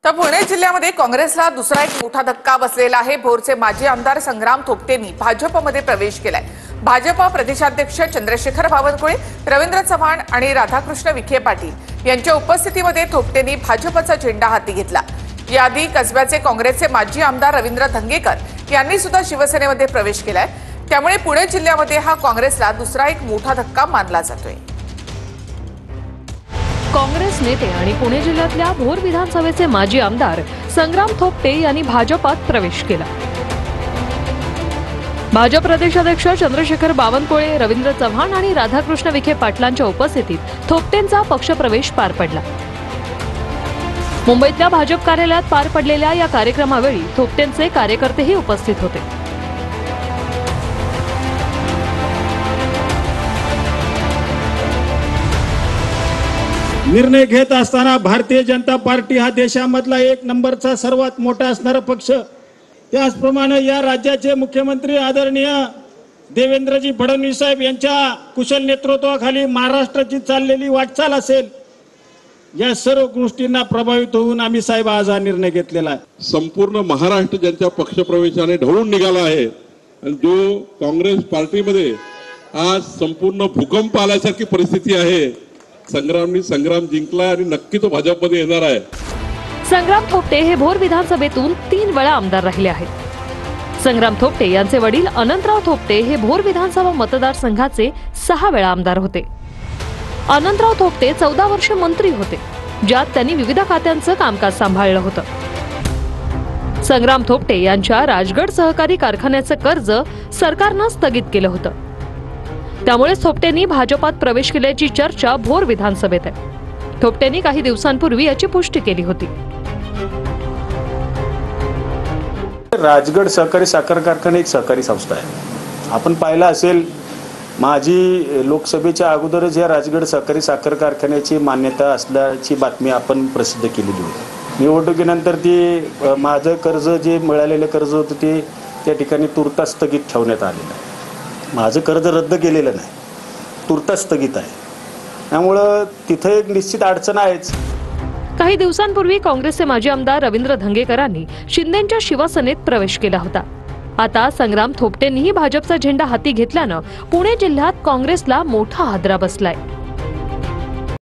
तर पुणे जिल्ह्यामध्ये काँग्रेसला दुसरा एक मोठा धक्का बसलेला आहे। भोरचे माजी आमदार संग्राम थोपटेंनी भाजपमध्ये प्रवेश केलाय। भाजपा प्रदेशाध्यक्ष चंद्रशेखर बावनकुळे, रवींद्र चव्हाण आणि राधाकृष्ण विखे पाटील यांच्या उपस्थितीमध्ये थोपटेंनी भाजपचा झेंडा हाती घेतला। याआधी कसब्याचे काँग्रेसचे माजी आमदार रवींद्र धंगेकर यांनी सुद्धा शिवसेनेमध्ये प्रवेश केलाय। त्यामुळे पुणे जिल्ह्यामध्ये हा काँग्रेसला दुसरा एक मोठा धक्का मानला जातोय। काँग्रेस नेते आणि पुणे जिल्ह्यातल्या भोर विधानसभेचे माजी आमदार संग्राम थोपटे यांनी भाजपात प्रवेश केला। भाजप प्रदेशाध्यक्ष चंद्रशेखर बावनकुळे, रवींद्र चव्हाण आणि राधाकृष्ण विखे पाटलांच्या उपस्थितीत थोपटेंचा पक्षप्रवेश पार पडला। मुंबईतल्या भाजप कार्यालयात पार पडलेल्या या कार्यक्रमावेळी थोपटेंचे कार्यकर्तेही उपस्थित होते। निर्णय घेत असताना भारतीय जनता पार्टी हा देशामधला एक नंबरचा सर्वात मोठा असणारा पक्ष, त्याचप्रमाणे या राज्याचे मुख्यमंत्री आदरणीय देवेंद्रजी फडणवीस साहेब यांच्या कुशल नेतृत्वाखाली महाराष्ट्राची चाललेली वाटचाल असेल, या सर्व गोष्टींना प्रभावित होऊन आम्ही साहेब आज हा निर्णय घेतलेला आहे। संपूर्ण महाराष्ट्र ज्यांच्या पक्षप्रवेशाने ढवळून निघाला आहे आणि जो काँग्रेस पार्टीमध्ये आज संपूर्ण भूकंप आल्यासारखी परिस्थिती आहे। संग्राम जिंकला आणि नक्की तो भाजपमध्ये येणार आहे। संग्राम थोपटे हे भोर विधानसभेतून 3 वेळा आमदार राहिले आहेत। संग्राम थोपटे यांचे वडील अनंतराव थोपटे हे भोर विधानसभा मतदारसंघाचे 6 वेळा आमदार होते। अनंतराव थोपटे 14 वर्ष मंत्री होते, ज्यात त्यांनी विविध खात्यांचं कामकाज सांभाळलं होतं। संग्राम थोपटे यांच्या राजगड सहकारी कारखान्याचं कर्ज सरकारनं स्थगित केलं होतं। त्यामुळे थोपटेंनी भाजपात प्रवेश केल्याची चर्चा भोर विधानसभेत आहे। थोपटेंनी काही दिवसांपूर्वी याची पुष्टी केली होती। राजगड सहकारी साखर कारखाना एक सहकारी संस्था आहे। आपण पाहिलं असेल, माझी लोकसभेच्या अगोदरच या राजगड सहकारी साखर कारखान्याची मान्यता असल्याची बातमी आपण प्रसिद्ध केलेली होती। निवडणुकीनंतर ती माझं कर्ज जे मिळालेलं कर्ज होतं ते त्या ठिकाणी तुर्तास स्थगित ठेवण्यात आलेलं आहे। माझं कर्ज रद्द केलेलं नाही, तुर्तास स्थगित आहे। त्यामुळं तिथे एक निश्चित अडचण आहेच। काही दिवसांपूर्वी काँग्रेसचे माजी आमदार रवींद्र धंगेकरांनी शिंदेंच्या शिवसेनेत प्रवेश केला होता। आता संग्राम थोपटेंनीही भाजपचा झेंडा हाती घेतल्यानं पुणे जिल्ह्यात काँग्रेसला मोठा हादरा बसलाय।